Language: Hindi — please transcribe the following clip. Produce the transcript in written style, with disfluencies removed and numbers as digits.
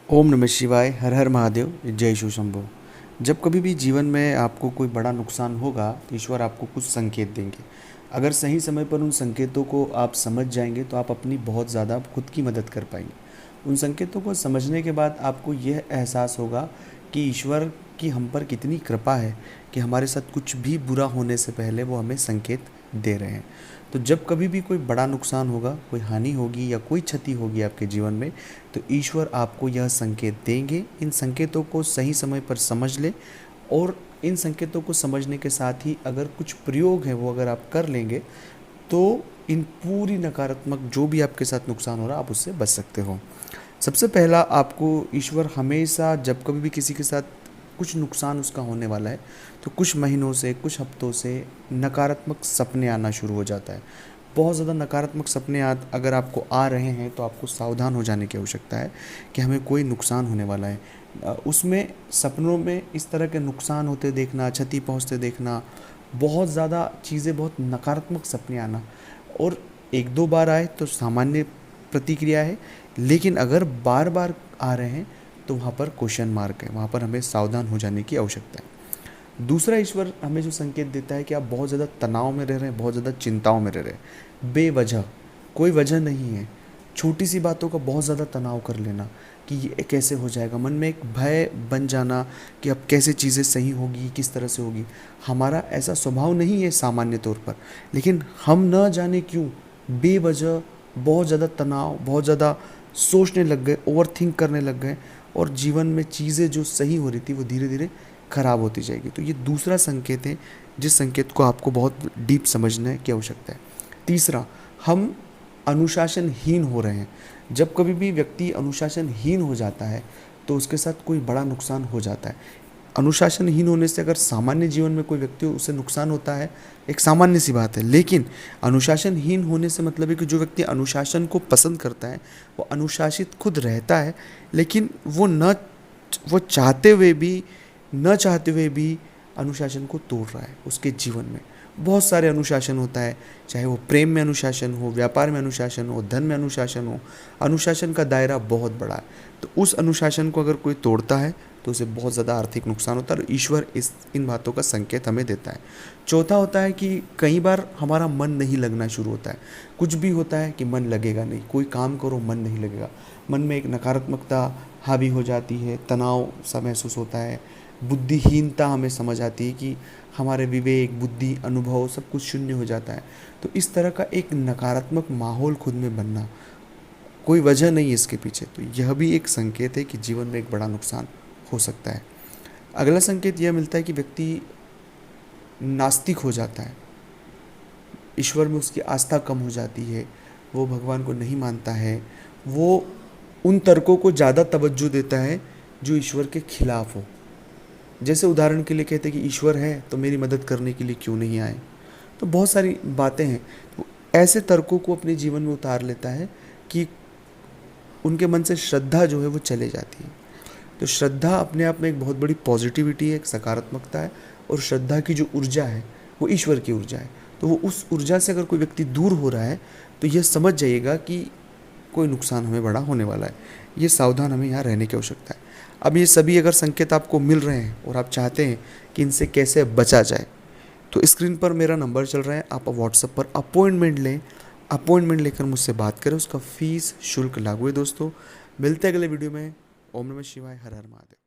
ओम नमः शिवाय। हर हर महादेव। जय शिव शंभो। जब कभी भी जीवन में आपको कोई बड़ा नुकसान होगा तो ईश्वर आपको कुछ संकेत देंगे। अगर सही समय पर उन संकेतों को आप समझ जाएंगे तो आप अपनी बहुत ज़्यादा खुद की मदद कर पाएंगे। उन संकेतों को समझने के बाद आपको यह एहसास होगा कि ईश्वर की हम पर कितनी कृपा है कि हमारे साथ कुछ भी बुरा होने से पहले वो हमें संकेत दे रहे हैं। तो जब कभी भी कोई बड़ा नुकसान होगा, कोई हानि होगी या कोई क्षति होगी आपके जीवन में, तो ईश्वर आपको यह संकेत देंगे। इन संकेतों को सही समय पर समझ ले और इन संकेतों को समझने के साथ ही अगर कुछ प्रयोग है वो अगर आप कर लेंगे तो इन पूरी नकारात्मक जो भी आपके साथ नुकसान हो रहा है आप उससे बच सकते हो। सबसे पहला, आपको ईश्वर हमेशा जब कभी भी किसी के साथ कुछ नुकसान उसका होने वाला है तो कुछ महीनों से, कुछ हफ्तों से नकारात्मक सपने आना शुरू हो जाता है। बहुत ज़्यादा नकारात्मक सपने अगर आपको आ रहे हैं तो आपको सावधान हो जाने की आवश्यकता है कि हमें कोई नुकसान होने वाला है। उसमें सपनों में इस तरह के नुकसान होते देखना, क्षति पहुंचते देखना, बहुत ज़्यादा चीज़ें, बहुत नकारात्मक सपने आना, और एक दो बार आए तो सामान्य प्रतिक्रिया है, लेकिन अगर बार बार आ रहे हैं तो वहाँ पर क्वेश्चन मार्क है, वहाँ पर हमें सावधान हो जाने की आवश्यकता है। दूसरा, ईश्वर हमें जो संकेत देता है कि आप बहुत ज़्यादा तनाव में रह रहे हैं, बहुत ज़्यादा चिंताओं में रह रहे हैं, बेवजह, कोई वजह नहीं है, छोटी सी बातों का बहुत ज़्यादा तनाव कर लेना कि ये कैसे हो जाएगा, मन में एक भय बन जाना कि अब कैसे चीज़ें सही होगी, किस तरह से होगी। हमारा ऐसा स्वभाव नहीं है सामान्य तौर पर, लेकिन हम न जाने क्यों बेवजह बहुत ज़्यादा तनाव, बहुत ज़्यादा सोचने लग गए, ओवर थिंक करने लग गए, और जीवन में चीज़ें जो सही हो रही थी वो धीरे धीरे खराब होती जाएगी। तो ये दूसरा संकेत है जिस संकेत को आपको बहुत डीप समझने की आवश्यकता है। तीसरा, हम अनुशासनहीन हो रहे हैं। जब कभी भी व्यक्ति अनुशासनहीन हो जाता है तो उसके साथ कोई बड़ा नुकसान हो जाता है। अनुशासनहीन होने से अगर सामान्य जीवन में कोई व्यक्ति उसे नुकसान होता है, एक सामान्य सी बात है, लेकिन अनुशासनहीन होने से मतलब है कि जो व्यक्ति अनुशासन को पसंद करता है वो अनुशासित खुद रहता है, लेकिन वो चाहते हुए भी, न चाहते हुए भी अनुशासन को तोड़ रहा है। उसके जीवन में बहुत सारे अनुशासन होता है, चाहे वो प्रेम में अनुशासन हो, व्यापार में अनुशासन हो, धन में अनुशासन हो। अनुशासन का दायरा बहुत बड़ा है, तो उस अनुशासन को अगर कोई तोड़ता है तो उसे बहुत ज़्यादा आर्थिक नुकसान होता है, और ईश्वर इन बातों का संकेत हमें देता है। चौथा होता है कि कई बार हमारा मन नहीं लगना शुरू होता है। कुछ भी होता है कि मन लगेगा नहीं, कोई काम करो मन नहीं लगेगा, मन में एक नकारात्मकता हावी हो जाती है, तनाव सा महसूस होता है, बुद्धिहीनता हमें समझ आती है कि हमारे विवेक, बुद्धि, अनुभव सब कुछ शून्य हो जाता है। तो इस तरह का एक नकारात्मक माहौल खुद में बनना, कोई वजह नहीं है इसके पीछे, तो यह भी एक संकेत है कि जीवन में एक बड़ा नुकसान हो सकता है। अगला संकेत यह मिलता है कि व्यक्ति नास्तिक हो जाता है, ईश्वर में उसकी आस्था कम हो जाती है, वो भगवान को नहीं मानता है, वो उन तर्कों को ज़्यादा तवज्जो देता है जो ईश्वर के खिलाफ हो। जैसे उदाहरण के लिए कहते हैं कि ईश्वर है तो मेरी मदद करने के लिए क्यों नहीं आए। तो बहुत सारी बातें हैं, तो ऐसे तर्कों को अपने जीवन में उतार लेता है कि उनके मन से श्रद्धा जो है वो चले जाती है। तो श्रद्धा अपने आप में एक बहुत बड़ी पॉजिटिविटी है, एक सकारात्मकता है, और श्रद्धा की जो ऊर्जा है वो ईश्वर की ऊर्जा है। तो वो उस ऊर्जा से अगर कोई व्यक्ति दूर हो रहा है तो यह समझ जाइएगा कि कोई नुकसान हमें बड़ा होने वाला है। ये सावधान हमें यहाँ रहने की आवश्यकता है। अब ये सभी अगर संकेत आपको मिल रहे हैं और आप चाहते हैं कि इनसे कैसे बचा जाए, तो स्क्रीन पर मेरा नंबर चल रहा है, आप व्हाट्सएप पर अपॉइंटमेंट लें, अपॉइंटमेंट लेकर मुझसे बात करें। उसका फीस शुल्क लागू है। दोस्तों, मिलते हैं अगले वीडियो में। ओम नमः शिवाय। हर हर महादेव।